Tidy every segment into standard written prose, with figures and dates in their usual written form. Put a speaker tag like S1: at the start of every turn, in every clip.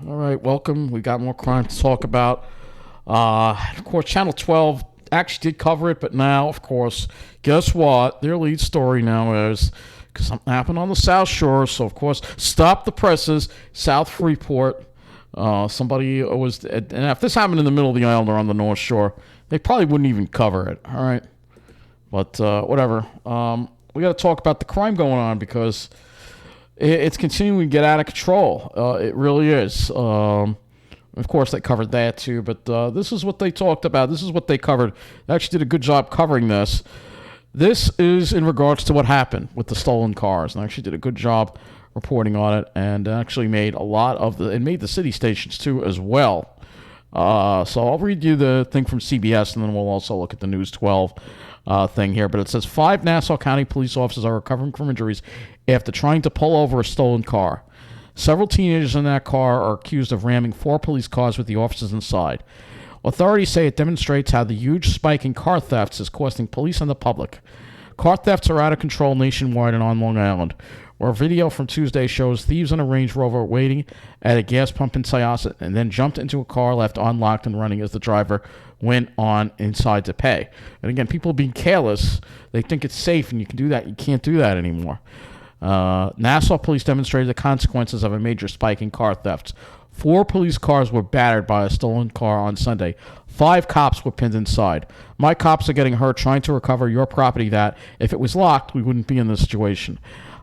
S1: All right, welcome. We got more crime to talk about. Of course, Channel 12 actually did cover it, but now, of course, guess what? Their lead story now is because something happened on the South Shore. So, of course, stop the presses. South Freeport. Somebody was, and if this happened in the middle of the island or on the North Shore, they probably wouldn't even cover it. All right, but whatever. We got to talk about the crime going on because it's continuing to get out of control. It really is. Of course, they covered that too, but this is what they talked about. This is what they covered. They actually did a good job covering this. This is in regards to what happened with the stolen cars, and they actually did a good job reporting on it, and actually made a lot of it made the city stations too as well. So I'll read you the thing from CBS, and then we'll also look at the News 12 thing here. But it says 5 Nassau County police officers are recovering from injuries after trying to pull over a stolen car. Several teenagers in that car are accused of ramming 4 police cars with the officers inside. Authorities say it demonstrates how the huge spike in car thefts is costing police and the public. Car thefts are out of control nationwide and on Long Island, where a video from Tuesday shows thieves in a Range Rover waiting at a gas pump in Syosset and then jumped into a car left unlocked and running as the driver went on inside to pay. And again, people being careless, they think it's safe and you can do that. You can't do that anymore. Nassau police demonstrated the consequences of a major spike in car thefts. 4 police cars were battered by a stolen car on Sunday. 5 cops were pinned inside. My cops are getting hurt trying to recover your property that, if it was locked, we wouldn't be in this situation.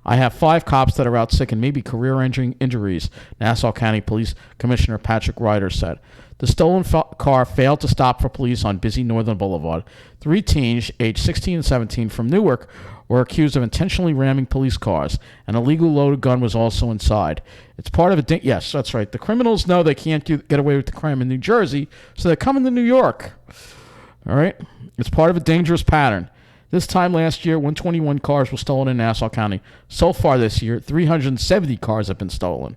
S1: I have 5 cops that are out sick and maybe career-ending injuries, Nassau County Police Commissioner Patrick Ryder said. The stolen car failed to stop for police on busy Northern Boulevard. 3 teens, aged 16 and 17, from Newark were accused of intentionally ramming police cars. An illegal loaded gun was also inside. It's part of a... yes, that's right. The criminals know they can't get away with the crime in New Jersey, so they're coming to New York. All right? It's part of a dangerous pattern. This time last year, 121 cars were stolen in Nassau County. So far this year, 370 cars have been stolen.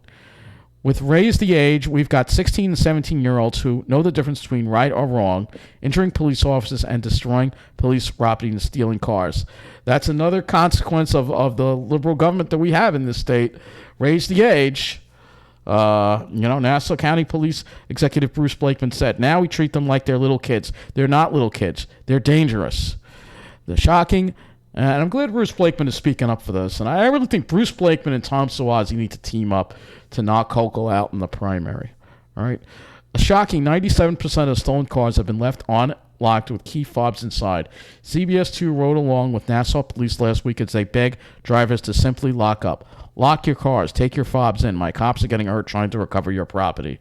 S1: With Raise the Age, we've got 16 and 17-year-olds who know the difference between right or wrong, injuring police officers and destroying police property and stealing cars. That's another consequence of the liberal government that we have in this state. Raise the Age. Nassau County Police Executive Bruce Blakeman said, now we treat them like they're little kids. They're not little kids. They're dangerous. They're shocking. And I'm glad Bruce Blakeman is speaking up for this. And I really think Bruce Blakeman and Tom Suozzi need to team up to knock Hochul out in the primary. All right. A shocking 97% of stolen cars have been left unlocked with key fobs inside. CBS 2 rode along with Nassau police last week as they beg drivers to simply lock up. Lock your cars. Take your fobs in. My cops are getting hurt trying to recover your property.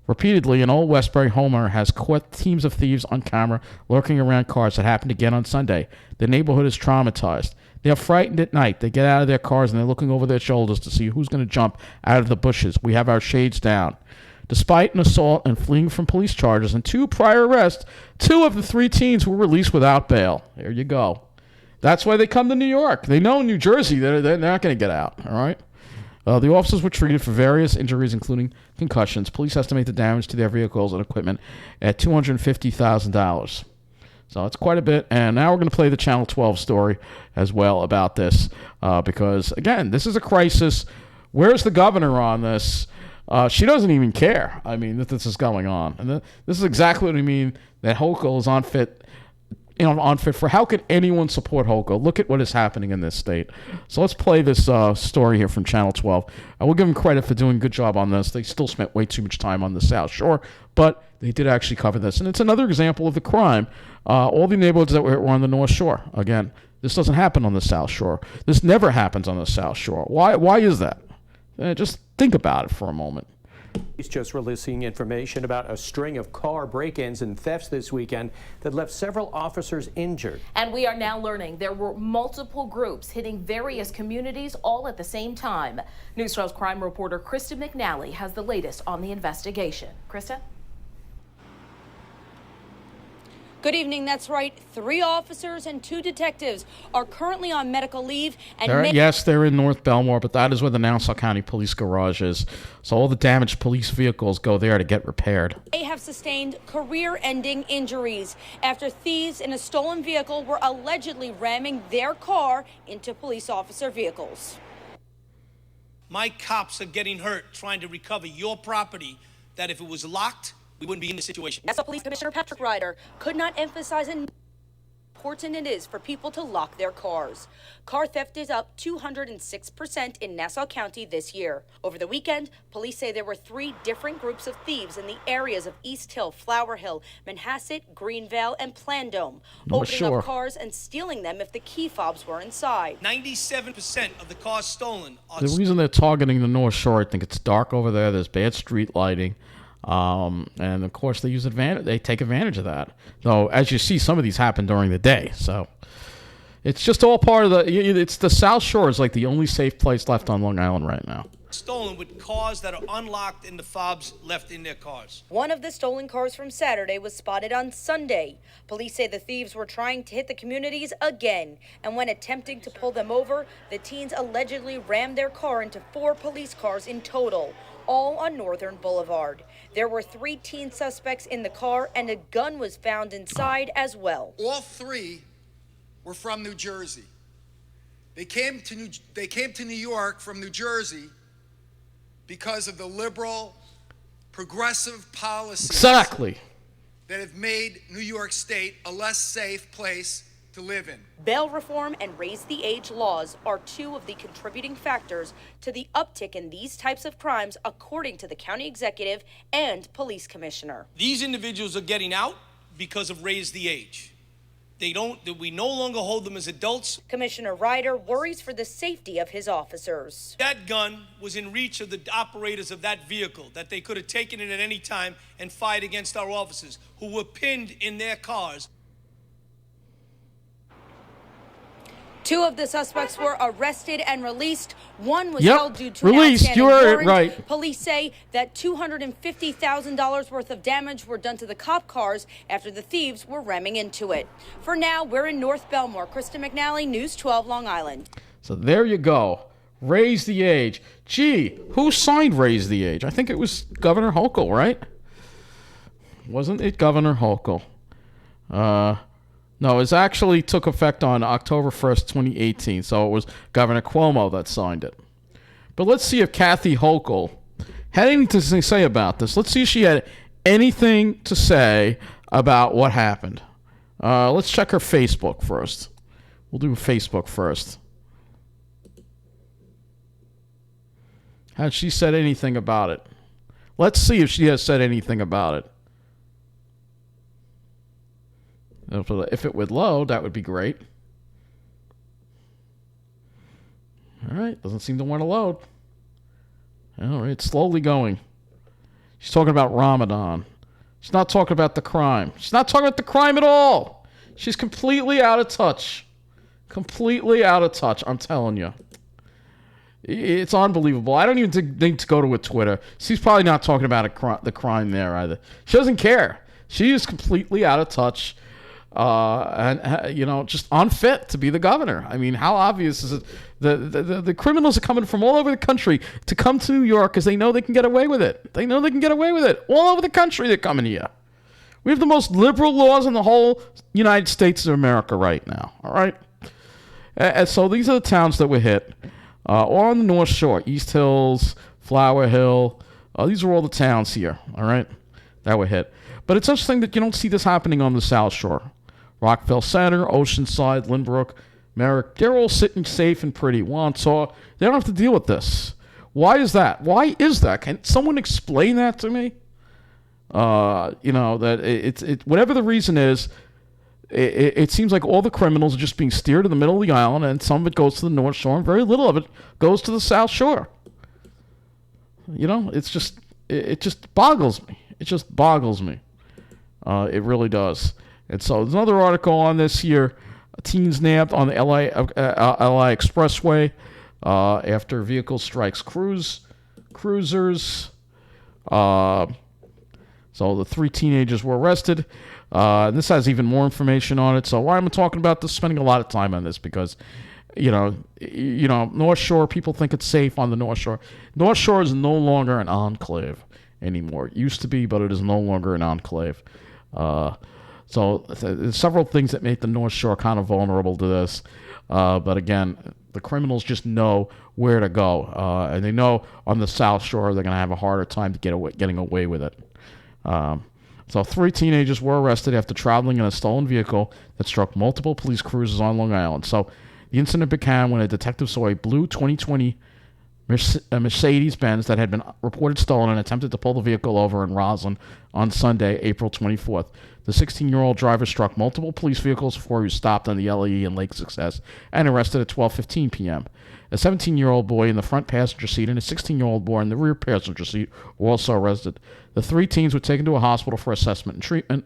S1: Repeatedly, an old Westbury homeowner has caught teams of thieves on camera lurking around cars that happened again on Sunday. The neighborhood is traumatized. They are frightened at night. They get out of their cars and they're looking over their shoulders to see who's going to jump out of the bushes. We have our shades down. Despite an assault and fleeing from police charges and 2 prior arrests, 2 of the 3 teens were released without bail. There you go. That's why they come to New York. They know in New Jersey they're not going to get out. All right. The officers were treated for various injuries, including concussions. Police estimate the damage to their vehicles and equipment at $250,000. So it's quite a bit. And now we're going to play the Channel 12 story as well about this because, again, this is a crisis. Where's the governor on this? She doesn't even care, that this is going on. And this is exactly what I mean, that Hochul is unfit for. How could anyone support Hochul? Look at what is happening in this state. So let's play this story here from Channel 12. I will give them credit for doing a good job on this. They still spent way too much time on the South Shore, but they did actually cover this. And it's another example of the crime. All the neighborhoods that were on the North Shore. Again, this doesn't happen on the South Shore. This never happens on the South Shore. Why is that? Just think about it for a moment.
S2: He's just releasing information about a string of car break-ins and thefts this weekend that left several officers injured.
S3: And we are now learning there were multiple groups hitting various communities all at the same time. News 12's crime reporter Krista McNally has the latest on the investigation. Krista?
S4: Good evening. That's right. 3 officers and 2 detectives are currently on medical leave. And
S1: yes, they're in North Belmore, but that is where the Nassau County Police Garage is. So all the damaged police vehicles go there to get repaired.
S4: They have sustained career-ending injuries after thieves in a stolen vehicle were allegedly ramming their car into police officer vehicles.
S5: My cops are getting hurt trying to recover your property that if it was locked, we wouldn't be in this situation.
S4: Nassau Police Commissioner Patrick Ryder could not emphasize enough how important it is for people to lock their cars. Car theft is up 206% in Nassau County this year. Over the weekend, police say there were 3 different groups of thieves in the areas of East Hill, Flower Hill, Manhasset, Greenvale, and Plandome, opening up cars and stealing them if the key fobs were inside.
S5: 97% of the cars stolen are...
S1: The reason they're targeting the North Shore, I think it's dark over there. There's bad street lighting. And of course they take advantage of that. Though, as you see, some of these happen during the day. So it's just all part of it's the South Shore is like the only safe place left on Long Island right now.
S5: Stolen with cars that are unlocked and the fobs left in their cars.
S4: One of the stolen cars from Saturday was spotted on Sunday. Police say the thieves were trying to hit the communities again, and when attempting to pull them over, the teens allegedly rammed their car into 4 police cars in total, all on Northern Boulevard. There were 3 teen suspects in the car, and a gun was found inside as well.
S6: All 3 were from New Jersey. They came to New York from New Jersey because of the liberal, progressive policies that have made New York State a less safe place to live in.
S4: Bail reform and raise the age laws are 2 of the contributing factors to the uptick in these types of crimes, according to the county executive and police commissioner.
S5: These individuals are getting out because of raise the age. We no longer hold them as adults.
S4: Commissioner Ryder worries for the safety of his officers.
S5: That gun was in reach of the operators of that vehicle, that they could have taken it at any time and fired against our officers who were pinned in their cars.
S4: 2 of the suspects were arrested and released. One was held due to
S1: released.
S4: an outstanding
S1: You heard it
S4: warrant.
S1: right.
S4: Police say that $250,000 worth of damage were done to the cop cars after the thieves were ramming into it. For now, we're in North Belmore. Krista McNally, News 12, Long Island.
S1: So there you go. Raise the age. Gee, who signed Raise the Age? I think it was Governor Hochul, right? Wasn't it Governor Hochul? No, it actually took effect on October 1st, 2018, so it was Governor Cuomo that signed it. But let's see if Kathy Hochul had anything to say about this. Let's see if she had anything to say about what happened. Let's check her Facebook first. We'll do Facebook first. Has she said anything about it? Let's see if she has said anything about it. If it would load, that would be great. All right, doesn't seem to want to load. All right, it's slowly going. She's talking about Ramadan. She's not talking about the crime. She's not talking about the crime at all. She's completely out of touch. Completely out of touch, I'm telling you. It's unbelievable. I don't even need to go to her Twitter. She's probably not talking about the crime there either. She doesn't care. She is completely out of touch. And just unfit to be the governor. I mean, how obvious is it? The criminals are coming from all over the country to come to New York because they know they can get away with it. They know they can get away with it. All over the country they're coming here. We have the most liberal laws in the whole United States of America right now. All right? And so these are the towns that were hit. All on the North Shore. East Hills, Flower Hill. These are all the towns here. All right? That were hit. But it's interesting that you don't see this happening on the South Shore. Rockville Center, Oceanside, Lynbrook, Merrick, they're all sitting safe and pretty. Wantaw, they don't have to deal with this. Why is that? Why is that? Can someone explain that to me? That it's whatever the reason is, it seems like all the criminals are just being steered to the middle of the island, and some of it goes to the North Shore, and very little of it goes to the South Shore. It just boggles me. It just boggles me. It really does. And so there's another article on this here. Teens nabbed on the LA Expressway after vehicle strikes cruisers. So the 3 teenagers were arrested. This has even more information on it. So why am I talking about this? Spending a lot of time on this because, North Shore, people think it's safe on the North Shore. North Shore is no longer an enclave anymore. It used to be, but it is no longer an enclave. So there's several things that make the North Shore kind of vulnerable to this. But again, the criminals just know where to go, and they know on the South Shore they're going to have a harder time to getting away with it. So 3 teenagers were arrested after traveling in a stolen vehicle that struck multiple police cruisers on Long Island. So the incident began when a detective saw a blue 2020 Mercedes-Benz that had been reported stolen and attempted to pull the vehicle over in Roslyn on Sunday, April 24th. The 16-year-old driver struck multiple police vehicles before he was stopped on the LAE in Lake Success and arrested at 12:15 p.m. A 17-year-old boy in the front passenger seat and a 16-year-old boy in the rear passenger seat were also arrested. The 3 teens were taken to a hospital for assessment and treatment,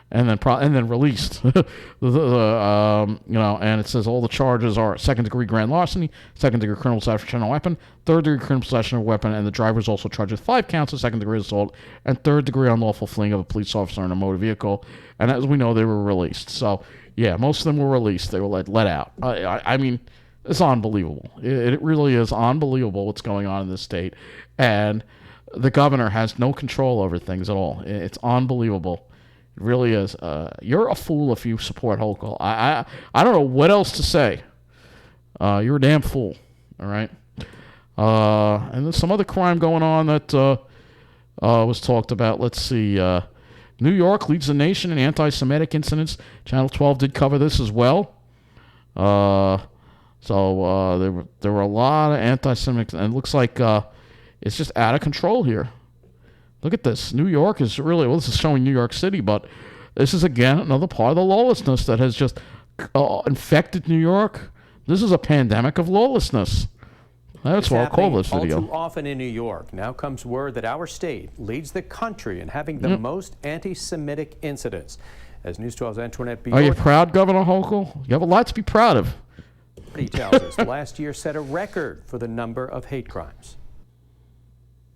S1: and then released. And it says all the charges are second-degree grand larceny, second-degree criminal possession of a weapon, third-degree criminal possession of a weapon, and the driver is also charged with 5 counts of second-degree assault and third-degree unlawful fleeing of a police officer in a motor vehicle. And as we know, they were released. So, yeah, most of them were released. They were let out. I mean, it's unbelievable. It really is unbelievable what's going on in this state. And the governor has no control over things at all. It's unbelievable. It really is. You're a fool if you support Hochul. I don't know what else to say. You're a damn fool. All right. And there's some other crime going on that was talked about. Let's see. New York leads the nation in anti-Semitic incidents. Channel 12 did cover this as well. So there were a lot of anti-Semitic, and it looks like it's just out of control here. Look at this. New York is really, well, this is showing New York City, but this is, again, another part of the lawlessness that has just infected New York. This is a pandemic of lawlessness. That's what I'll call this video.
S2: All too often in New York. Now comes word that our state leads the country in having the most anti-Semitic incidents. As News 12's Antoinette B.
S1: Are you proud, Governor Hochul? You have a lot to be proud of.
S2: He tells us last year set a record for the number of hate crimes.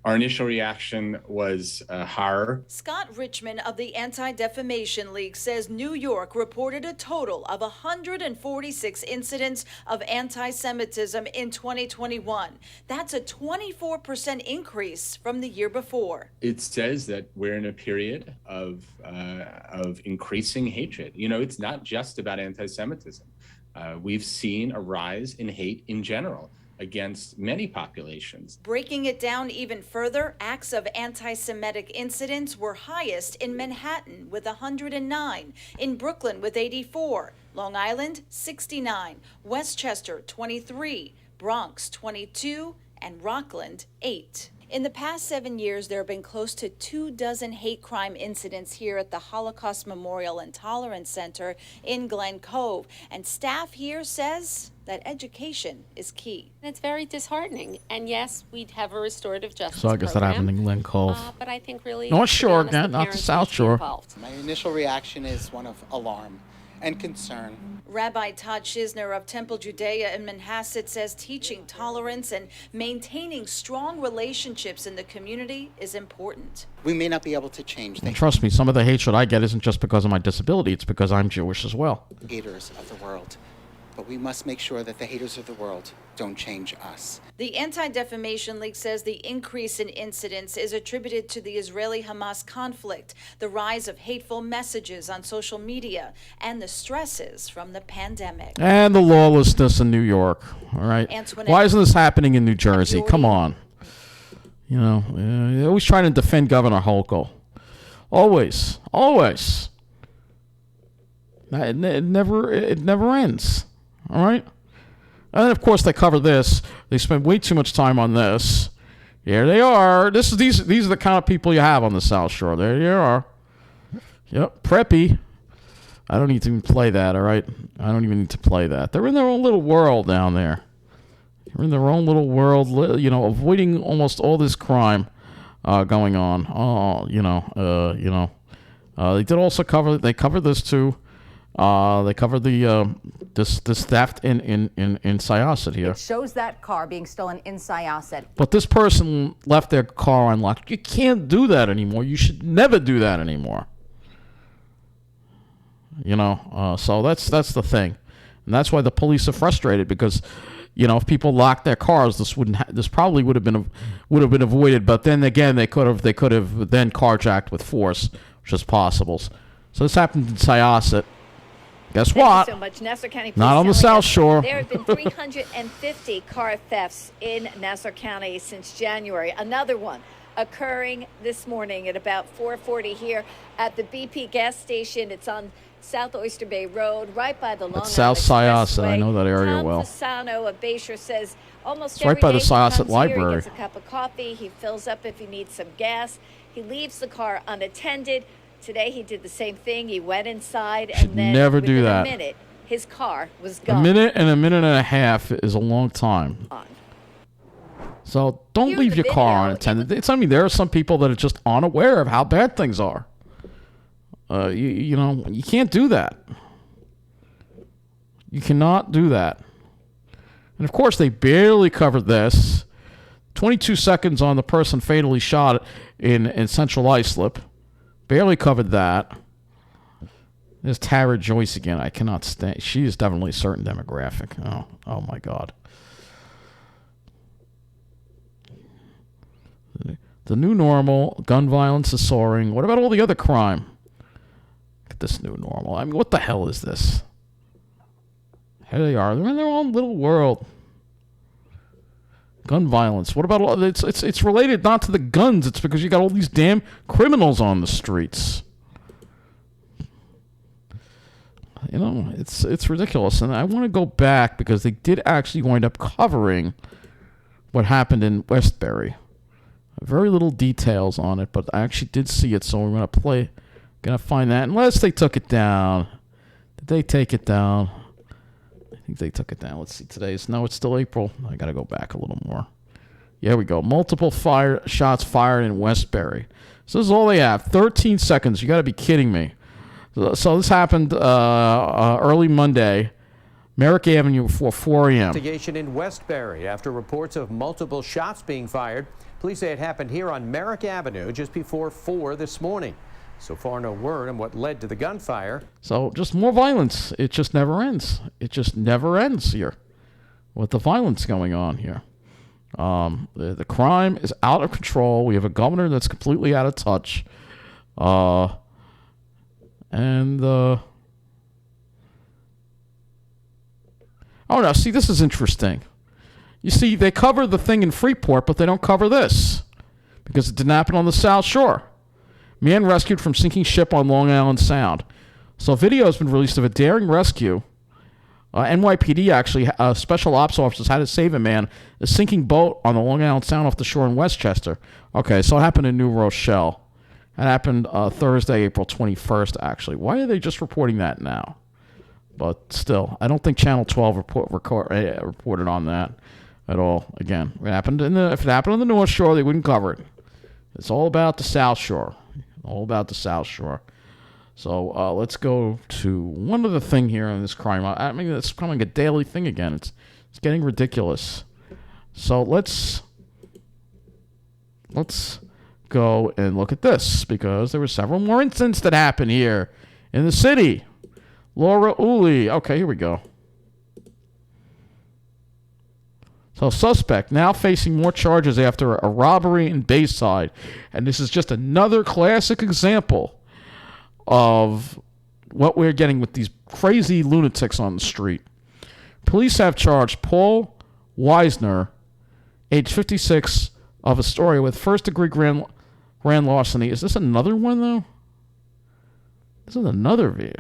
S7: Our initial reaction was horror.
S8: Scott Richmond of the Anti-Defamation League says New York reported a total of 146 incidents of anti-Semitism in 2021. That's a 24% increase from the year before.
S7: It says that we're in a period of increasing hatred. You know, it's not just about anti-Semitism. We've seen a rise in hate in general against many populations.
S8: Breaking it down even further, acts of anti-Semitic incidents were highest in Manhattan with 109, in Brooklyn with 84, Long Island 69, Westchester 23, Bronx 22, and Rockland 8. In the past 7 years, there have been close to 24 hate crime incidents here at the Holocaust Memorial and Tolerance Center in Glen Cove. And staff here says that education is key.
S9: It's very disheartening. And yes, we'd have a restorative justice
S1: So I guess that happened in Glen Cove.
S9: But I think really,
S1: North Shore,
S9: to be honest,
S1: not the South Shore.
S10: My initial reaction is one of alarm and concern.
S8: Rabbi Todd Schisner of Temple Judea in Manhasset says teaching tolerance and maintaining strong relationships in the community is important.
S10: We may not be able to change the
S1: Trust me, some of the hatred I get isn't just because of my disability, it's because I'm Jewish as well.
S10: haters of the world. But we must make sure that the haters of the world don't change us.
S8: The Anti-Defamation League says the increase in incidents is attributed to the Israeli-Hamas conflict, the rise of hateful messages on social media, and the stresses from the pandemic.
S1: And the lawlessness in New York, all right?
S8: Antoinette,
S1: why isn't this happening in New Jersey? Come on. You know, they're always trying to defend Governor Hochul. Always. Always. It never ends. All right? And then, of course, they cover this. They spend way too much time on this. Here they are. These are the kind of people you have on the South Shore. There you are. Yep, preppy. I don't need to even play that, all right? I don't even need to play that. They're in their own little world down there. They're in their own little world, you know, avoiding almost all this crime going on. They did also cover. They covered this too. They covered the this theft in Syosset here.
S11: It shows that car being stolen in Syosset.
S1: But this person left their car unlocked. You can't do that anymore. You should never do that anymore. You know, so that's the thing, and that's why the police are frustrated because, you know, if people locked their cars, this probably would have been avoided. But then again, they could have then carjacked with force, which is possible. So this happened in Syosset. Guess
S12: Thank
S1: what?
S12: you so much. Nassau County Police
S1: Not on the
S12: telling
S1: South
S12: us
S1: Shore.
S12: There have been 350 car thefts in Nassau County since January. Another one occurring this morning at about 4:40 here at the BP gas station. It's on South Oyster Bay Road, right by the Long Island
S1: South Syosset. I
S12: Expressway.
S1: know that area
S12: Tom
S1: well.
S12: Fasano of Bayshore says almost
S1: It's right
S12: every
S1: by
S12: day
S1: the
S12: he
S1: Syosset
S12: comes here,
S1: Library.
S12: He gets a cup of coffee. He fills up if he needs some gas. He leaves the car unattended. Today he did the same thing. He went inside and then
S1: never do
S12: within
S1: that.
S12: a minute, his car was
S1: A
S12: gone.
S1: minute and a half is a long time. So don't
S12: Here's
S1: leave
S12: the
S1: your car
S12: video.
S1: unattended. I mean, there are some people that are just unaware of how bad things are. You know, you can't do that. You cannot do that. And of course, they barely covered this. 22 seconds on the person fatally shot in Central Islip. Barely covered that. There's Tara Joyce again. I cannot stand. She is definitely a certain demographic. Oh my God. The new normal. Gun violence is soaring. What about all the other crime? Look at this new normal. I mean, what the hell is this? Here they are. They're in their own little world. Gun violence. What about all? It's related not to the guns. It's because you got all these damn criminals on the streets. You know, it's ridiculous. And I want to go back because they did actually wind up covering what happened in Westbury. Very little details on it, but I actually did see it, so we're gonna find that. Unless they took it down. Did they take it down? I think they took it down. Let's see. It's still April. I gotta go back a little more. Yeah, we go. Multiple shots fired in Westbury. So this is all they have. 13 seconds. You gotta be kidding me. So this happened early Monday, Merrick Avenue, before 4 a.m.
S2: Investigation in Westbury after reports of multiple shots being fired. Police say it happened here on Merrick Avenue just before 4 this morning. So far, no word on what led to the gunfire.
S1: So just more violence. It just never ends. It just never ends here with the violence going on here. The crime is out of control. We have a governor that's completely out of touch. Oh, no, see, this is interesting. You see, they cover the thing in Freeport, but they don't cover this because it didn't happen on the South Shore. Man rescued from sinking ship on Long Island Sound. So a video has been released of a daring rescue. NYPD actually, special ops officers had to save a man, a sinking boat on the Long Island Sound off the shore in Westchester. Okay, so it happened in New Rochelle. It happened Thursday, April 21st, actually. Why are they just reporting that now? But still, I don't think Channel 12 reported on that at all. Again, if it happened on the North Shore, they wouldn't cover it. It's all about the South Shore. All about the South Shore. So let's go to one other thing here on this crime. I mean, it's becoming a daily thing again. It's getting ridiculous. So let's go and look at this because there were several more incidents that happened here in the city. Laura Uli. Okay, here we go. So suspect now facing more charges after a robbery in Bayside. And this is just another classic example of what we're getting with these crazy lunatics on the street. Police have charged Paul Weisner, age 56, of Astoria with first-degree grand larceny. Is this another one, though? This is another view.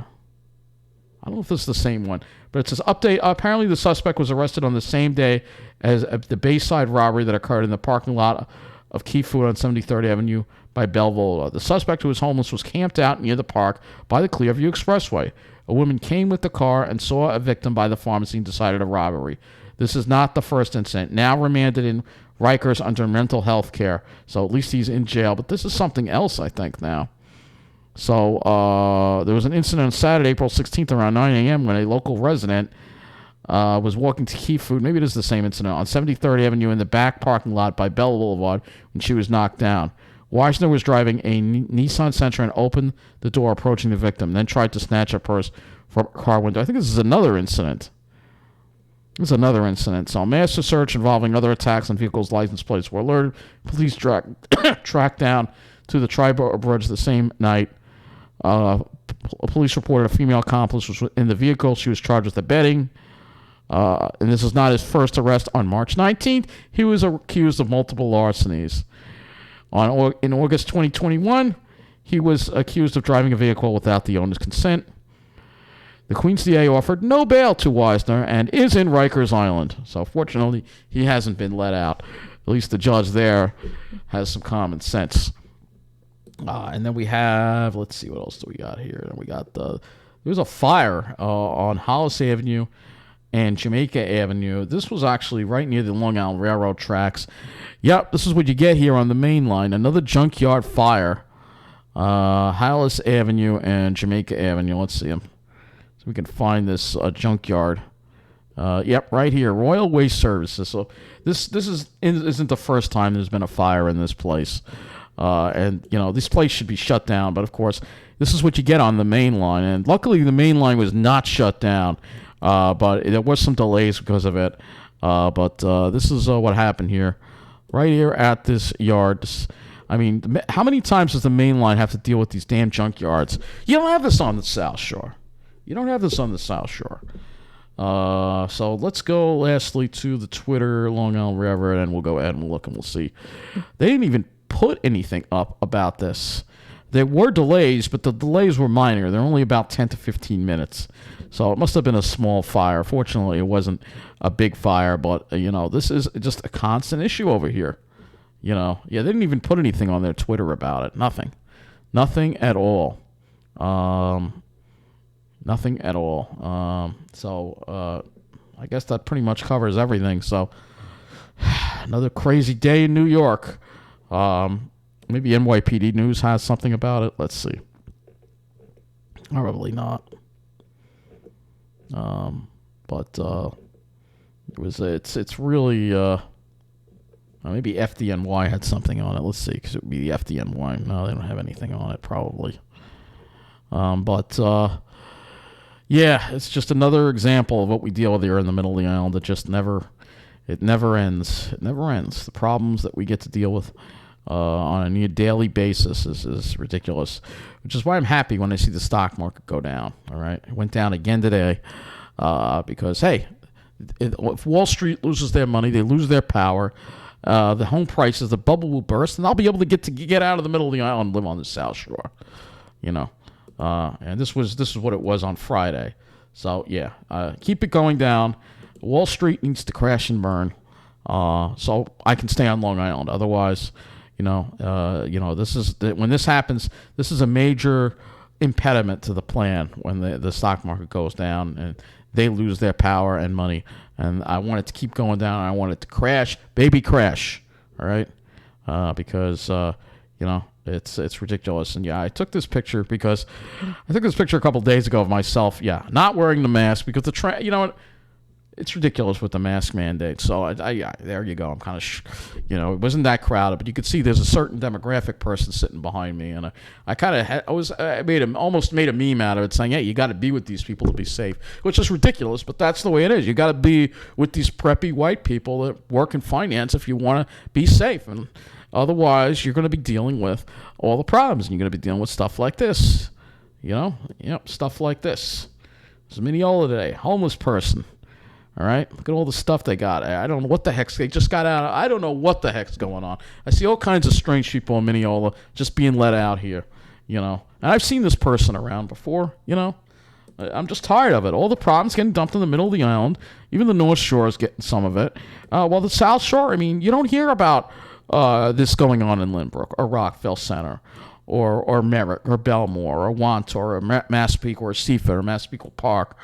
S1: I don't know if this is the same one, but it says update. Apparently, the suspect was arrested on the same day as the Bayside robbery that occurred in the parking lot of Key Food on 73rd Avenue by Belleville. The suspect, who was homeless, was camped out near the park by the Clearview Expressway. A woman came with the car and saw a victim by the pharmacy and decided a robbery. This is not the first incident. Now remanded in Rikers under mental health care. So at least he's in jail. But this is something else, I think, now. So there was an incident on Saturday, April 16th around 9 a.m. when a local resident was walking to Key Food. Maybe it is the same incident. On 73rd Avenue in the back parking lot by Bell Boulevard when she was knocked down. Weisner was driving a Nissan Sentra and opened the door approaching the victim, then tried to snatch her purse from a car window. I think this is another incident. So a massive search involving other attacks on vehicles' license plates were alerted. Police tracked down to the Triborough Bridge the same night. Police reported a female accomplice was in the vehicle. She was charged with abetting. And this is not his first arrest. On March 19th, he was accused of multiple larcenies. In August 2021, he was accused of driving a vehicle without the owner's consent. The Queens DA offered no bail to Wisner and is in Rikers Island. So fortunately, he hasn't been let out. At least the judge there has some common sense. And then we have, let's see, what else do we got here? We got there was a fire on Hollis Avenue and Jamaica Avenue. This was actually right near the Long Island Railroad tracks. Yep, this is what you get here on the main line. Another junkyard fire. Hollis Avenue and Jamaica Avenue. Let's see them. So we can find this junkyard. Yep, right here. Royal Waste Services. So this isn't the first time there's been a fire in this place. And, this place should be shut down. But, of course, this is what you get on the main line. And luckily, the main line was not shut down. But there was some delays because of it. But this is what happened here. Right here at this yard. How many times does the main line have to deal with these damn junkyards? You don't have this on the South Shore. So let's go lastly to the Twitter, Long Island Railroad, and we'll go ahead and look and we'll see. They didn't even put anything up about this. There were delays, but the delays were minor. They're only about 10 to 15 minutes. So it must have been a small fire. Fortunately, it wasn't a big fire, but, this is just a constant issue over here. They didn't even put anything on their Twitter about it. Nothing at all. Nothing at all. So I guess that pretty much covers everything. So another crazy day in New York. Maybe NYPD News has something about it. Let's see. Probably not. But it's really maybe FDNY had something on it. Let's see, because it would be the FDNY. No, they don't have anything on it, probably. Yeah, it's just another example of what we deal with here in the middle of the island. It never ends. It never ends. The problems that we get to deal with on a near daily basis is ridiculous, which is why I'm happy when I see the stock market go down. All right, it went down again today because, hey, if Wall Street loses their money, they lose their power. The home prices, the bubble will burst, and I'll be able to get out of the middle of the island and live on the South Shore. And this is what it was on Friday. So yeah, keep it going down. Wall Street needs to crash and burn, so I can stay on Long Island. Otherwise, this is when this happens. This is a major impediment to the plan when the stock market goes down and they lose their power and money. And I want it to keep going down. I want it to crash, baby, crash. All right, because it's ridiculous. And yeah, I took this picture because I took this picture a couple days ago of myself. Yeah, not wearing the mask because it's ridiculous with the mask mandate. So I there you go. I'm kind of, it wasn't that crowded, but you could see there's a certain demographic person sitting behind me, and I almost made a meme out of it, saying, hey, you got to be with these people to be safe, which is ridiculous, but that's the way it is. You got to be with these preppy white people that work in finance if you want to be safe, and otherwise you're going to be dealing with all the problems, and you're going to be dealing with stuff like this, stuff like this. There's a Mineola today, homeless person. All right, look at all the stuff they got. I don't know what the heck they just got out. I don't know what the heck's going on. I see all kinds of strange people in Mineola just being let out here, And I've seen this person around before, I'm just tired of it. All the problems getting dumped in the middle of the island. Even the North Shore is getting some of it. While the South Shore, you don't hear about this going on in Lynbrook or Rockville Center or Merritt or Belmore or Wantor or Massapequa or Seaford or Massapequa Park.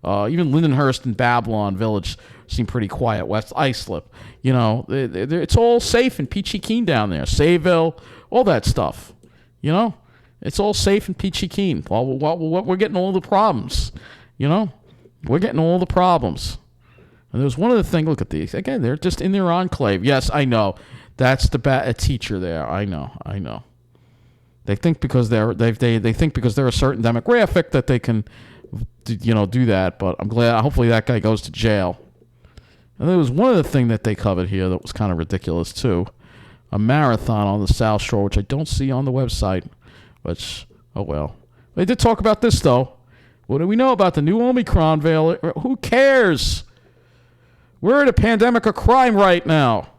S1: Even Lindenhurst and Babylon Village seem pretty quiet. West Islip, it's all safe and peachy keen down there. Sayville, all that stuff, it's all safe and peachy keen. While we're getting all the problems, we're getting all the problems. And there's one other thing. Look at these again. They're just in their enclave. Yes, I know. That's a teacher there. I know. They think because they think because they're a certain demographic that they can. Do that, but I'm glad. Hopefully, that guy goes to jail. And there was one other thing that they covered here that was kind of ridiculous too: a marathon on the South Shore, which I don't see on the website. Which, oh well. They did talk about this, though. What do we know about the new Omicron variant? Who cares? We're in a pandemic of crime right now.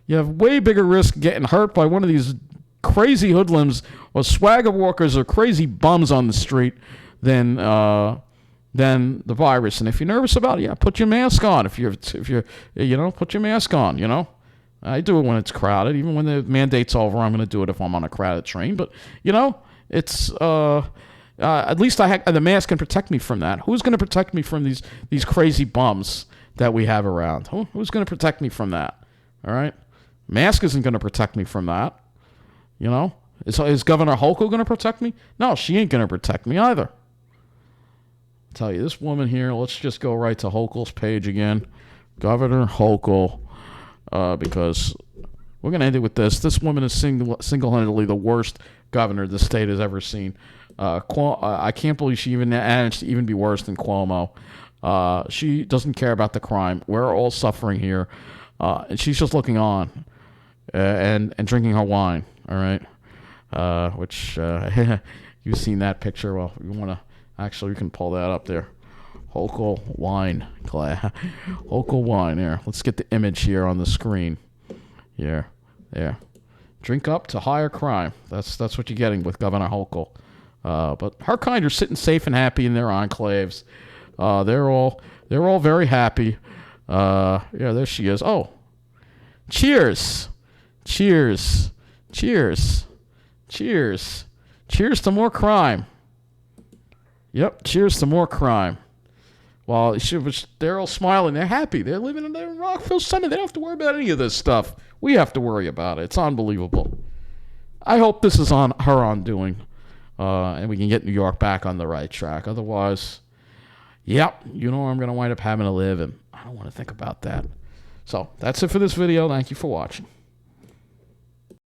S1: You have way bigger risk of getting hurt by one of these crazy hoodlums or swagger walkers or crazy bums on the street than the virus. And if you're nervous about it, yeah, put your mask on. If you're put your mask on. You know, I do it when it's crowded. Even when the mandate's over, I'm going to do it if I'm on a crowded train. But it's at least the mask can protect me from that. Who's going to protect me from these crazy bums that we have around? Who's going to protect me from that? All right, mask isn't going to protect me from that. You know, is Governor Hochul going to protect me? No, she ain't going to protect me either. I'll tell you, this woman here, let's just go right to Hochul's page again. Governor Hochul, because we're going to end it with this. This woman is single-handedly the worst governor the state has ever seen. I can't believe she even managed to even be worse than Cuomo. She doesn't care about the crime. We're all suffering here. And she's just looking on and drinking her wine. All right, which you've seen that picture. Well, you want to actually, you can pull that up there. Hochul wine, Hochul wine. Here, let's get the image here on the screen. Here, there. Drink up to higher crime. That's what you're getting with Governor Hochul. But her kind are sitting safe and happy in their enclaves. They're all very happy. Yeah, there she is. Oh, cheers, cheers. Cheers. Cheers. Cheers to more crime. Yep, cheers to more crime. Well, they're all smiling. They're happy. They're living in Rockville Center. They don't have to worry about any of this stuff. We have to worry about it. It's unbelievable. I hope this is on her undoing, and we can get New York back on the right track. Otherwise, yep, you know where I'm going to wind up having to live, and I don't want to think about that. So that's it for this video. Thank you for watching.